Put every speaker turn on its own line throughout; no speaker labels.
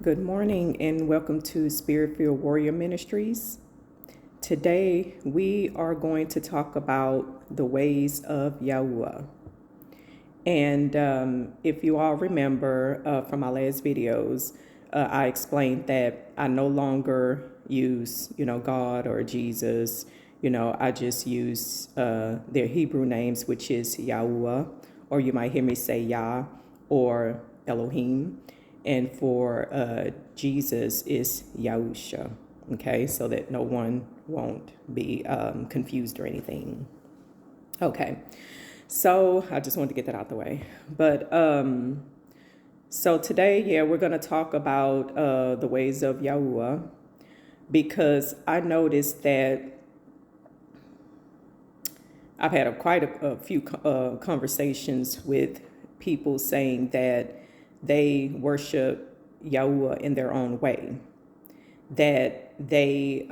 Good morning and welcome to Spirit-Filled Warrior Ministries. Today we are going to talk about the ways of Yahuah. And if you all remember from my last videos, I explained that I no longer use, God or Jesus. I just use their Hebrew names, which is Yahuah, or you might hear me say Yah or Elohim. And for Jesus is Yahusha, okay, so that no one won't be confused or anything. Okay, so I just wanted to get that out the way. But so today, we're going to talk about the ways of Yahuah, because I noticed that I've had quite a few conversations with people saying that they worship Yahuah in their own way, that they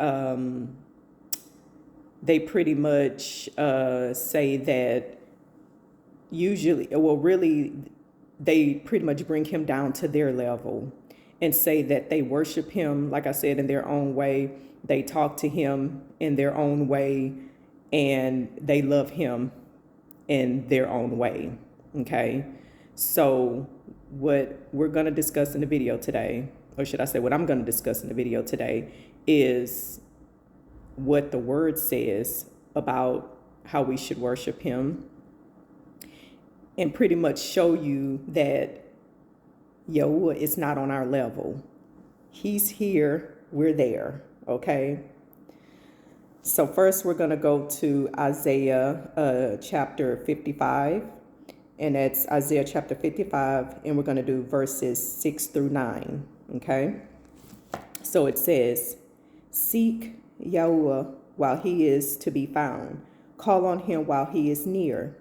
pretty much say that really, they pretty much bring him down to their level and say that they worship him, like I said, in their own way. They talk to him in their own way, and they love him in their own way, okay? So what we're going to discuss in the video today, or should I say what I'm going to discuss in the video today, is what the word says about how we should worship him, and pretty much show you that Yahuah is not on our level. He's here, we're there, okay? So first we're going to go to Isaiah chapter 55. And that's Isaiah chapter 55, and we're going to do verses 6 through 9, okay? So it says, "Seek Yahuah while he is to be found. Call on him while he is near.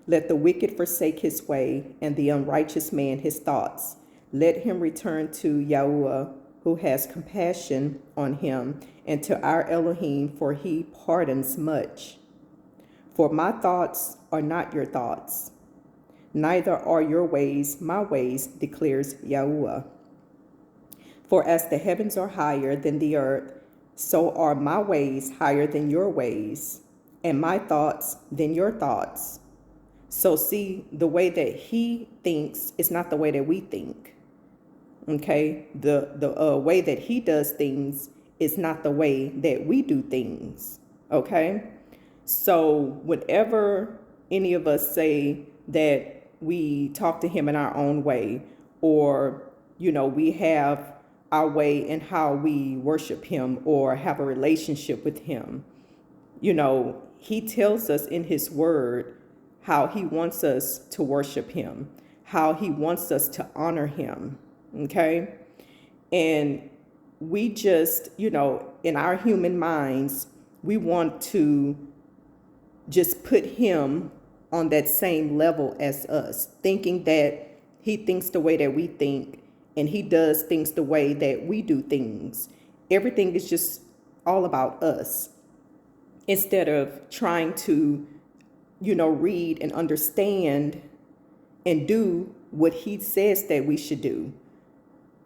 Let the wicked forsake his way, and the unrighteous man his thoughts. Let him return to Yahuah, who has compassion on him, and to our Elohim, for he pardons much. For my thoughts are not your thoughts, neither are your ways my ways, declares Yahuah. For as the heavens are higher than the earth, so are my ways higher than your ways, and my thoughts than your thoughts." So see, the way that he thinks is not the way that we think, okay? The way that he does things is not the way that we do things, okay? So whenever any of us say that we talk to him in our own way, or, we have our way in how we worship him or have a relationship with him, he tells us in his word how he wants us to worship him, how he wants us to honor him, okay? And we just, in our human minds, we want to just put him on that same level as us, thinking that he thinks the way that we think, and he does things the way that we do things. Everything is just all about us, instead of trying to, read and understand and do what he says that we should do.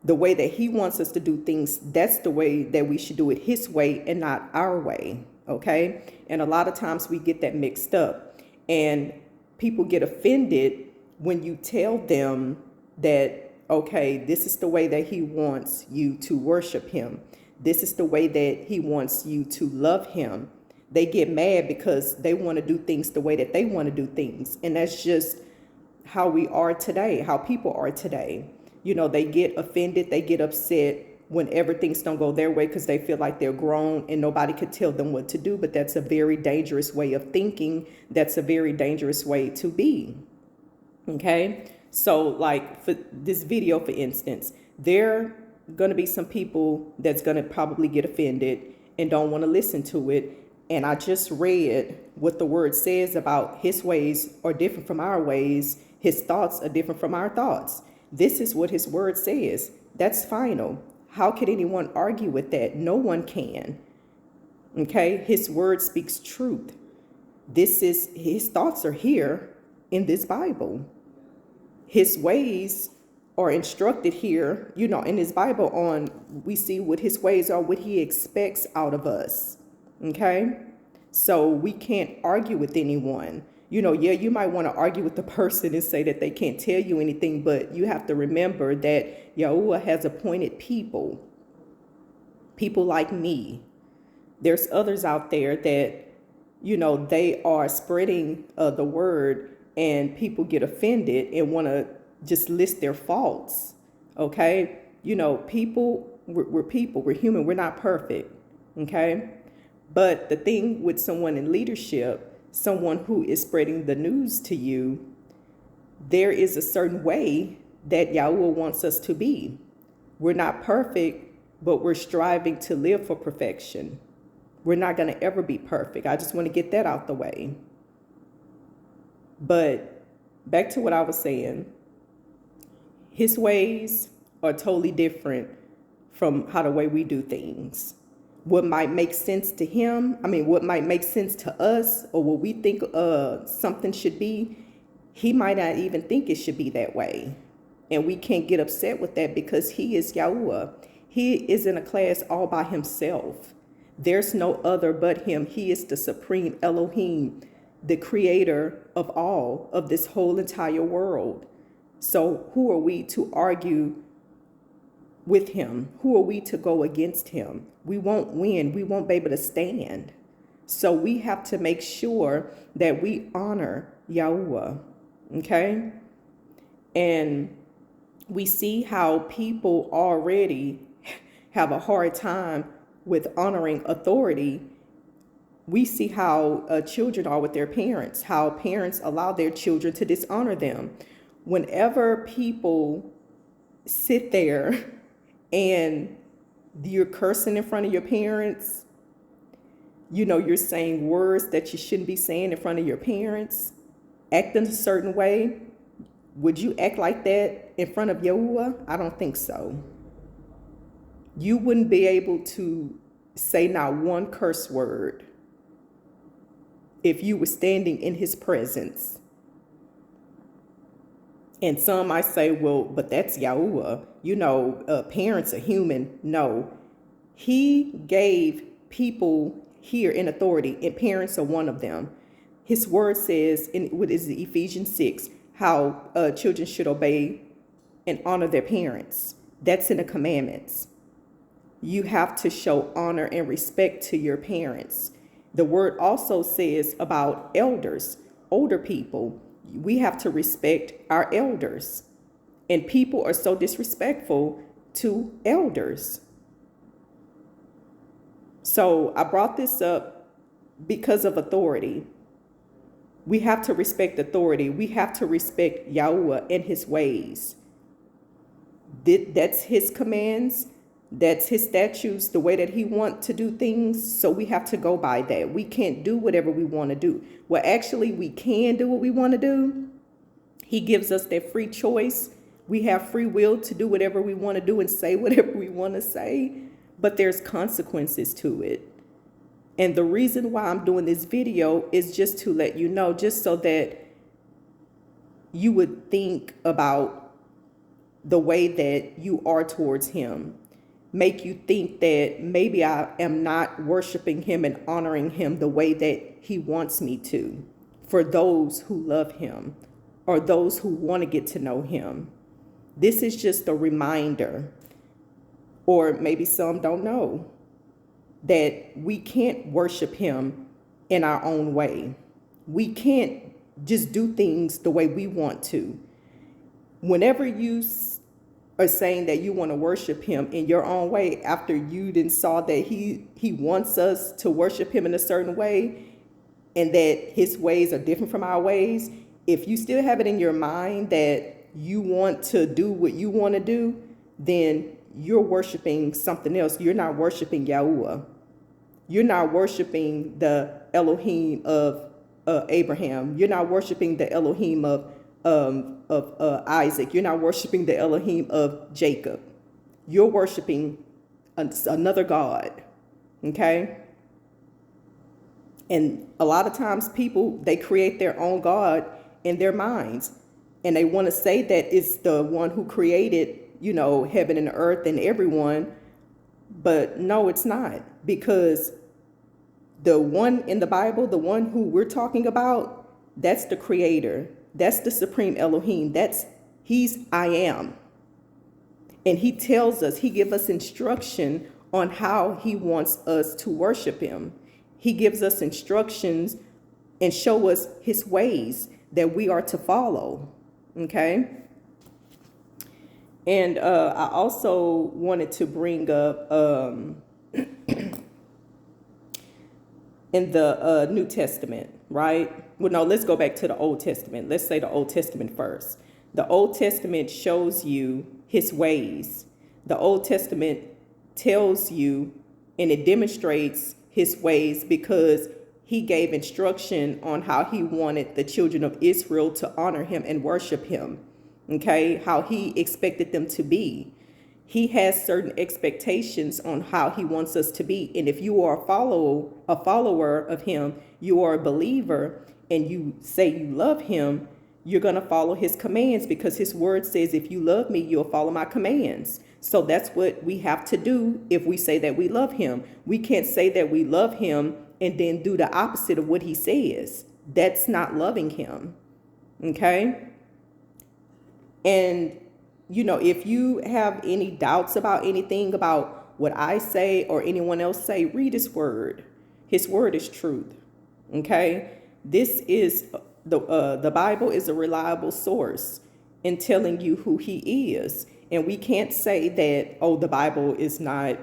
The way that he wants us to do things, that's the way that we should do it, his way and not our way, okay? And a lot of times we get that mixed up. And people get offended when you tell them that, okay, this is the way that he wants you to worship him. This is the way that he wants you to love him. They get mad because they want to do things the way that they want to do things. And that's just how we are today, how people are today. They get offended, they get upset whenever things don't go their way because they feel like they're grown and nobody could tell them what to do. But that's a very dangerous way of thinking. That's a very dangerous way to be. Okay? So like for this video, for instance, there going to be some people that's going to probably get offended and don't want to listen to it. And I just read what the word says about his ways are different from our ways. His thoughts are different from our thoughts. This is what his word says. That's final. How could anyone argue with that? No one can. Okay? His word speaks truth. His thoughts are here in this Bible. His ways are instructed here, in his Bible on, we see what his ways are, what he expects out of us. Okay? So we can't argue with anyone. Yeah, you might want to argue with the person and say that they can't tell you anything, but you have to remember that Yahuah has appointed people like me. There's others out there that, they are spreading the word, and people get offended and want to just list their faults. Okay? People, we're people, we're human, we're not perfect. Okay? But the thing with someone in leadership, someone who is spreading the news to you, there is a certain way that Yahuah wants us to be. We're not perfect, but we're striving to live for perfection. We're not going to ever be perfect. I just want to get that out the way. But back to what I was saying, his ways are totally different from how the way we do things. What might make sense to him, what might make sense to us, or what we think something should be, he might not even think it should be that way. And we can't get upset with that because he is Yahuah. He is in a class all by himself. There's no other but him. He is the supreme Elohim, the creator of all of this whole entire world. So who are we to argue with him? Who are we to go against him? We won't win. We won't be able to stand. So we have to make sure that we honor Yahuah. Okay? And we see how people already have a hard time with honoring authority. We see how children are with their parents, how parents allow their children to dishonor them. Whenever people sit there and you're cursing in front of your parents, you're saying words that you shouldn't be saying in front of your parents, acting a certain way, would you act like that in front of Yahuah? I don't think so. You wouldn't be able to say not one curse word if you were standing in his presence. And some might say, well, but that's Yahuah. Parents are human. No, he gave people here in authority, and parents are one of them. His word says, in what is it, Ephesians 6, how children should obey and honor their parents. That's in the commandments. You have to show honor and respect to your parents. The word also says about elders, older people. We have to respect our elders. And people are so disrespectful to elders. So I brought this up because of authority. We have to respect authority. We have to respect Yahuah and his ways. That's his commands. That's his statutes, the way that he wants to do things. So we have to go by that. We can't do whatever we want to do. Well, actually, we can do what we want to do. He gives us that free choice. We have free will to do whatever we want to do and say whatever we want to say. But there's consequences to it. And the reason why I'm doing this video is just to let you know, just so that you would think about the way that you are towards him. Make you think that maybe I am not worshiping him and honoring him the way that he wants me to, for those who love him or those who want to get to know him. This is just a reminder, or maybe some don't know, that we can't worship him in our own way. We can't just do things the way we want to. Whenever you are saying that you want to worship him in your own way, after you then saw that he wants us to worship him in a certain way, and that his ways are different from our ways, if you still have it in your mind that you want to do what you want to do, then you're worshiping something else. You're not worshiping Yahuah. You're not worshiping the Elohim of Abraham. You're not worshiping the Elohim of Isaac. You're not worshiping the Elohim of Jacob. You're worshiping another God. Okay? And a lot of times people, they create their own God in their minds. And they want to say that it's the one who created, heaven and earth and everyone. But no, it's not, because the one in the Bible, the one who we're talking about, that's the creator. That's the supreme Elohim. He's I am. And he tells us, he gives us instruction on how he wants us to worship him. He gives us instructions and show us his ways that we are to follow. Okay. And I also wanted to bring up in the New Testament, right? Well, no, let's go back to the Old Testament. Let's say the Old Testament first. The Old Testament shows you his ways. The Old Testament tells you and it demonstrates his ways because he gave instruction on how he wanted the children of Israel to honor him and worship him. Okay, how he expected them to be. He has certain expectations on how he wants us to be. And if you are a follower of him, you are a believer, and you say you love him, you're going to follow his commands, because his word says, if you love me, you'll follow my commands. So that's what we have to do if we say that we love him. We can't say that we love him and then do the opposite of what he says. That's not loving him. Okay? And if you have any doubts about anything about what I say or anyone else say, read his word. His word is truth. Okay? This is the Bible is a reliable source in telling you who he is. And we can't say that, the Bible is not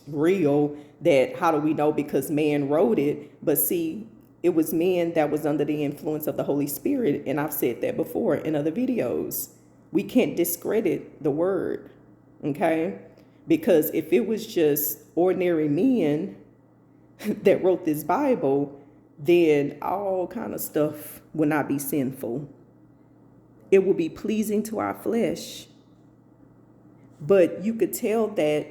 real, that how do we know because man wrote it? But see, it was men that was under the influence of the Holy Spirit. And I've said that before in other videos. We can't discredit the word, okay? Because if it was just ordinary men that wrote this Bible, then all kind of stuff would not be sinful. It will be pleasing to our flesh. But you could tell that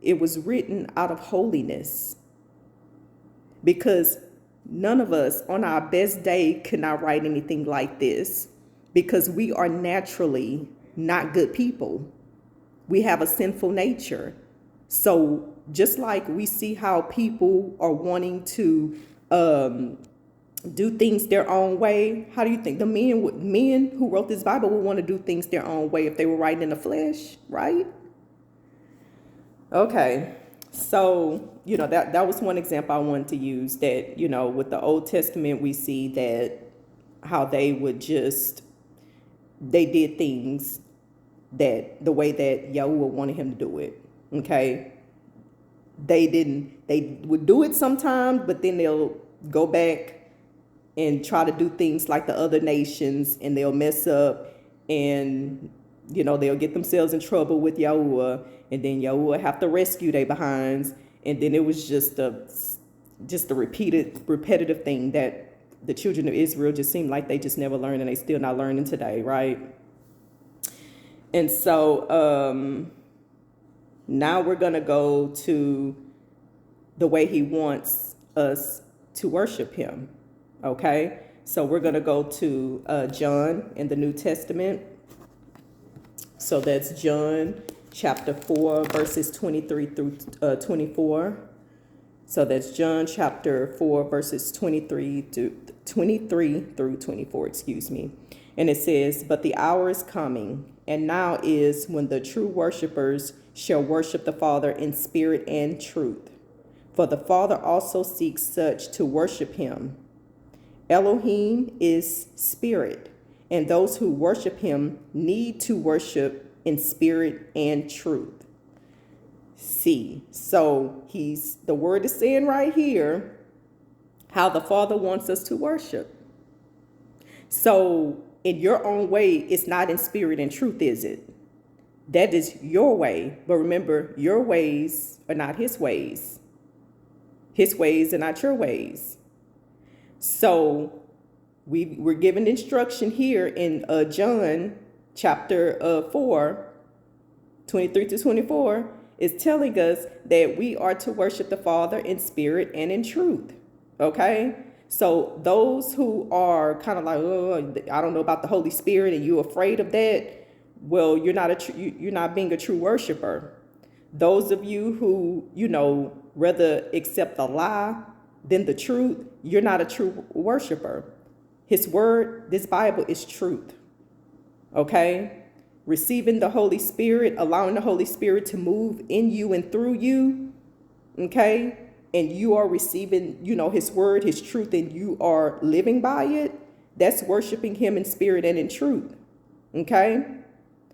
it was written out of holiness, because none of us on our best day could not write anything like this. Because we are naturally not good people. We have a sinful nature. So just like we see how people are wanting to do things their own way, how do you think the men who wrote this Bible would want to do things their own way if they were writing in the flesh, right? Okay, so that was one example I wanted to use, that with the Old Testament we see that how they did things that the way that Yahuah wanted him to do it. Okay. They would do it sometimes, but then they'll go back and try to do things like the other nations, and they'll mess up, and they'll get themselves in trouble with Yahuah, and then Yahuah have to rescue their behinds. And then it was just a repetitive thing that the children of Israel just seemed like they just never learned, and they still not learning today, right? And so now we're going to go to the way he wants us to worship him, okay? So we're going to go to John in the New Testament. So that's John chapter 4, verses 23 through 24. So that's John chapter 4, verses 23 through 24, And it says, "But the hour is coming, and now is, when the true worshipers shall worship the Father in spirit and truth. For the Father also seeks such to worship him. Elohim is spirit, and those who worship him need to worship in spirit and truth." See, so the word is saying right here how the Father wants us to worship. So in your own way, it's not in spirit and truth, is it? That is your way. But remember, your ways are not his ways. His ways are not your ways. So we're given instruction here in John chapter 4, 23 to 24, is telling us that we are to worship the Father in spirit and in truth. Okay? So those who are kind of like, oh, I don't know about the Holy Spirit, and you're afraid of that, well, you're not being a true worshiper. Those of you who, rather accept a lie than the truth, you're not a true worshiper. His word, this Bible, is truth. Okay? Receiving the Holy Spirit, allowing the Holy Spirit to move in you and through you, okay? And you are receiving, his word, his truth, and you are living by it. That's worshiping him in spirit and in truth, okay?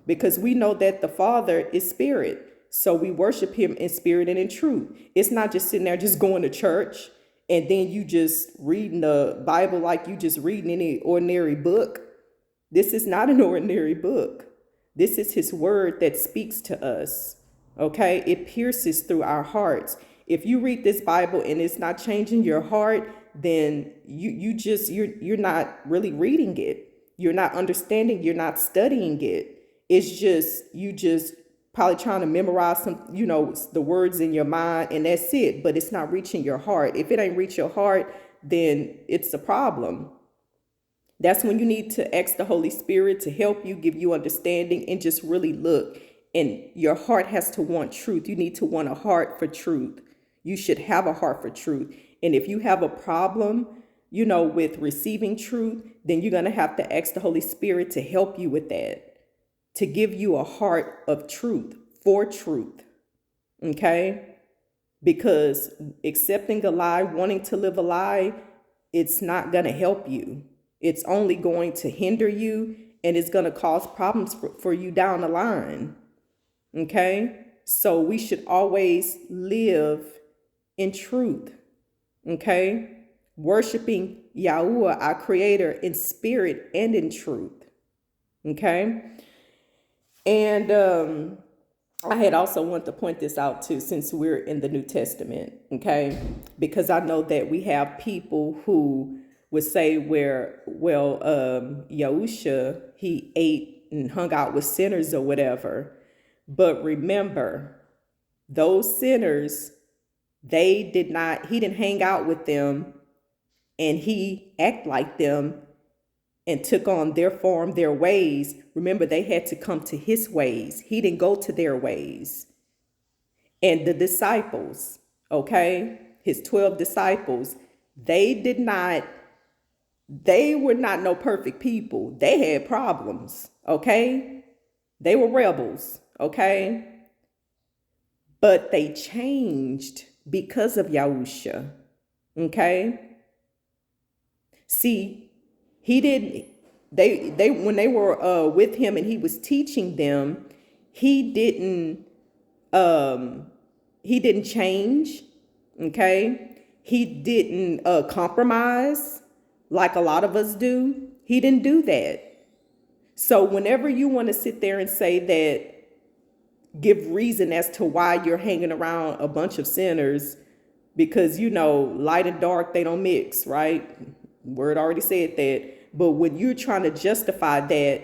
Because we know that the Father is spirit. So we worship him in spirit and in truth. It's not just sitting there just going to church and then you just reading the Bible like you just reading any ordinary book. This is not an ordinary book. This is his word that speaks to us. Okay? It pierces through our hearts. If you read this Bible and it's not changing your heart, then you're not really reading it. You're not understanding, you're not studying it. It's just you just probably trying to memorize some, the words in your mind, and that's it, but it's not reaching your heart. If it ain't reach your heart, then it's a problem. That's when you need to ask the Holy Spirit to help you, give you understanding, and just really look. And your heart has to want truth. You need to want a heart for truth. You should have a heart for truth. And if you have a problem, with receiving truth, then you're going to have to ask the Holy Spirit to help you with that, to give you a heart of truth, for truth. Okay? Because accepting a lie, wanting to live a lie, it's not going to help you. It's only going to hinder you, and it's going to cause problems for you down the line. Okay? So we should always live in truth. Okay? Worshiping Yahuah, our creator, in spirit and in truth. Okay? And I had also wanted to point this out too, since we're in the New Testament, okay? Because I know that we have people who would say Yahushua, he ate and hung out with sinners or whatever. But remember, those sinners, he didn't hang out with them and he act like them and took on their form, their ways. Remember, they had to come to his ways. He didn't go to their ways. And the disciples, okay, his 12 disciples, they were not no perfect people. They had problems, okay? They were rebels, okay? But they changed because of Yahushua, okay? See, they when they were with him and he was teaching them, he didn't change, okay? He didn't compromise like a lot of us do. He didn't do that. So whenever you want to sit there and say that, give reason as to why you're hanging around a bunch of sinners, because light and dark, they don't mix, right? Word already said that. But when you're trying to justify that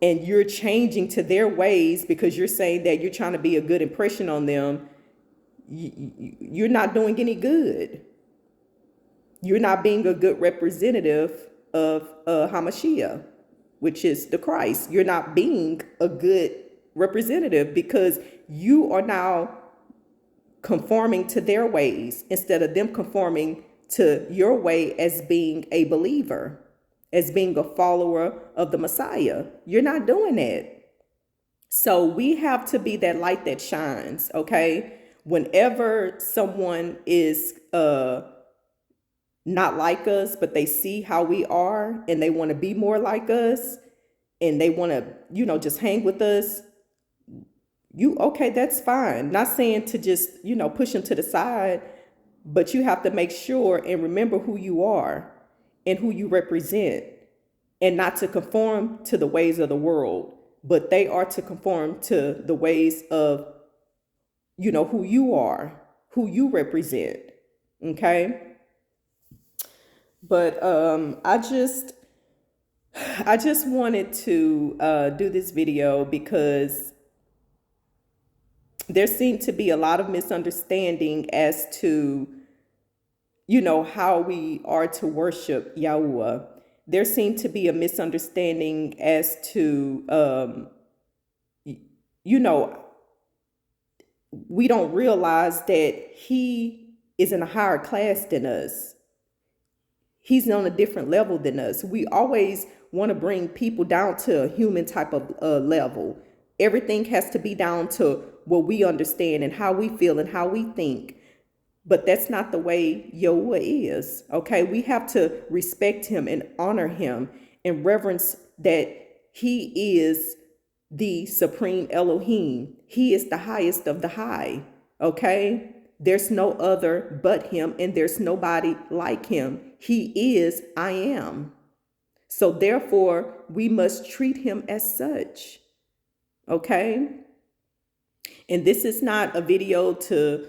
and you're changing to their ways because you're saying that you're trying to be a good impression on them, you're not doing any good. You're not being a good representative of Hamashiach, which is the Christ. You're not being a good representative because you are now conforming to their ways instead of them conforming to your way as being a believer, as being a follower of the Messiah. You're not doing that. So we have to be that light that shines, okay? Whenever someone is not like us, but they see how we are and they want to be more like us and they want to, just hang with us, okay, that's fine. Not saying to just, push them to the side, but you have to make sure and remember who you are and who you represent, and not to conform to the ways of the world, but they are to conform to the ways of, who you are, who you represent. Okay. But I just wanted to do this video because there seemed to be a lot of misunderstanding as to how we are to worship Yahuah. There seemed to be a misunderstanding as to, you know, we don't realize that he is in a higher class than us. He's on a different level than us. We always want to bring people down to a human type of level. Everything has to be down to what we understand and how we feel and how we think. But that's not the way Yahuah is. Okay, we have to respect him and honor him and reverence that he is the supreme Elohim. He is the highest of the high. Okay, there's no other but him, and there's nobody like him. He is I am. So therefore, we must treat him as such. Okay, and this is not a video to,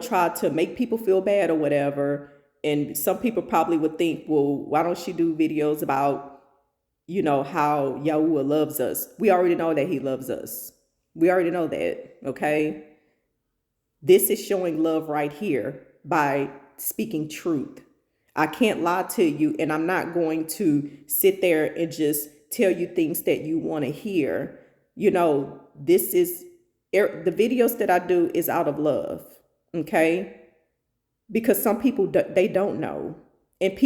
try to make people feel bad or whatever. And some people probably would think, well, why don't she do videos about, how Yahuah loves us? We already know that he loves us. We already know that, okay? This is showing love right here by speaking truth. I can't lie to you, and I'm not going to sit there and just tell you things that you want to hear. This is the videos that I do is out of love, okay? Because some people, they don't know. And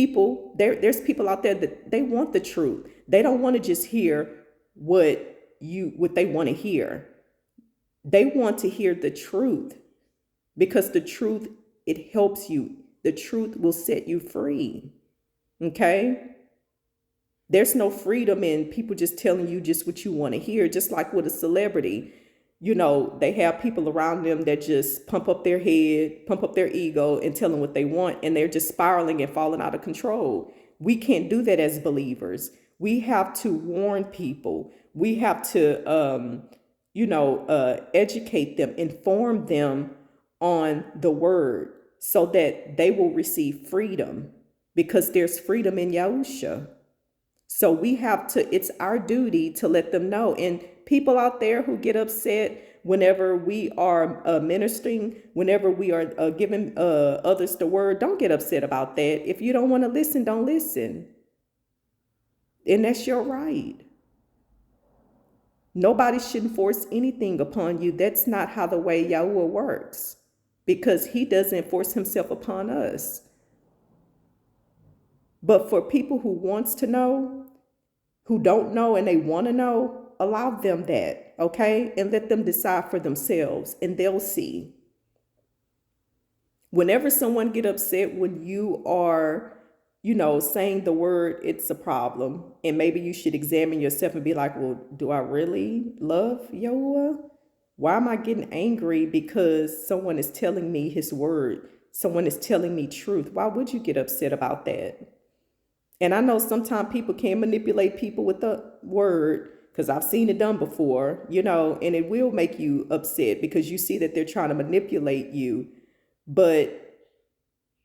there's people out there that they want the truth. They don't want to just hear what they want to hear. They want to hear the truth, because the truth, it helps you. The truth will set you free. Okay? There's no freedom in people just telling you just what you want to hear. Just like with a celebrity, they have people around them that just pump up their head, pump up their ego, and tell them what they want, and they're just spiraling and falling out of control. We can't do that as believers. We have to warn people. We have to, educate them, inform them on the word, so that they will receive freedom, because there's freedom in Yahushua. So we have to, it's our duty to let them know. And people out there who get upset whenever we are ministering, whenever we are giving others the word, don't get upset about that. If you don't want to listen, don't listen. And that's your right. Nobody shouldn't force anything upon you. That's not how the way Yahuah works, because he doesn't force himself upon us. But for people who wants to know, who don't know and they want to know, allow them that, okay? And let them decide for themselves, and they'll see. Whenever someone get upset when you are, saying the word, it's a problem. And maybe you should examine yourself and be like, well, do I really love Yahuah? Why am I getting angry because someone is telling me his word? Someone is telling me truth. Why would you get upset about that? And I know sometimes people can manipulate people with the word, because I've seen it done before, and it will make you upset because you see that they're trying to manipulate you. But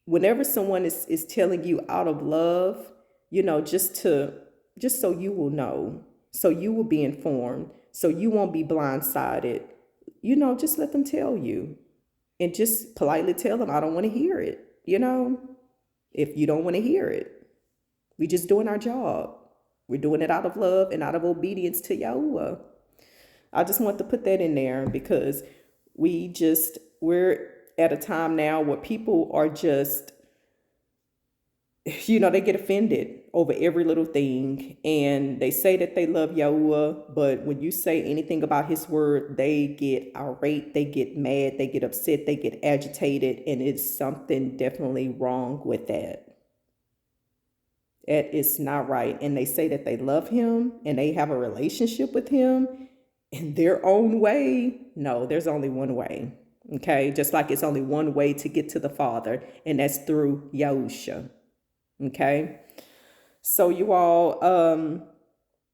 whenever someone is telling you out of love, just so you will know, so you will be informed, so you won't be blindsided, just let them tell you, and just politely tell them, I don't want to hear it. If you don't want to hear it, we just doing our job. We're doing it out of love and out of obedience to Yahuah. I just want to put that in there, because we're at a time now where people are just, they get offended over every little thing, and they say that they love Yahuah, but when you say anything about his word, they get irate, they get mad, they get upset, they get agitated, and it's something definitely wrong with that. It is not right. And they say that they love him and they have a relationship with him in their own way. No, there's only one way. Okay, just like it's only one way to get to the Father, and that's through Yahushua. Okay, so you all,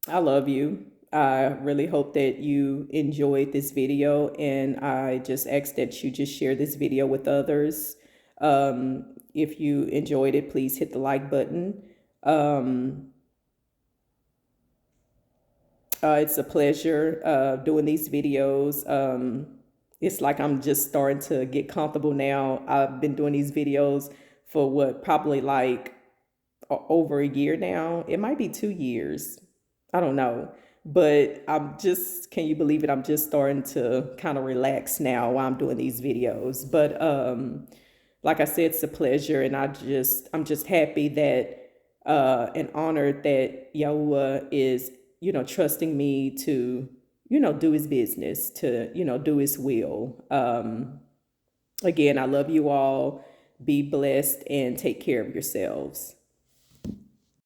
I love you. I really hope that you enjoyed this video, and I just ask that you just share this video with others. If you enjoyed it, please hit the like button. It's a pleasure doing these videos. It's like I'm just starting to get comfortable now. I've been doing these videos for what, probably like over a year now. It might be 2 years. I don't know. But I'm just, can you believe it? I'm just starting to kind of relax now while I'm doing these videos. But like I said, it's a pleasure, and I'm just happy that and honored that Yahuah is, trusting me to, do his business, to, do his will. Again, I love you all. Be blessed and take care of yourselves.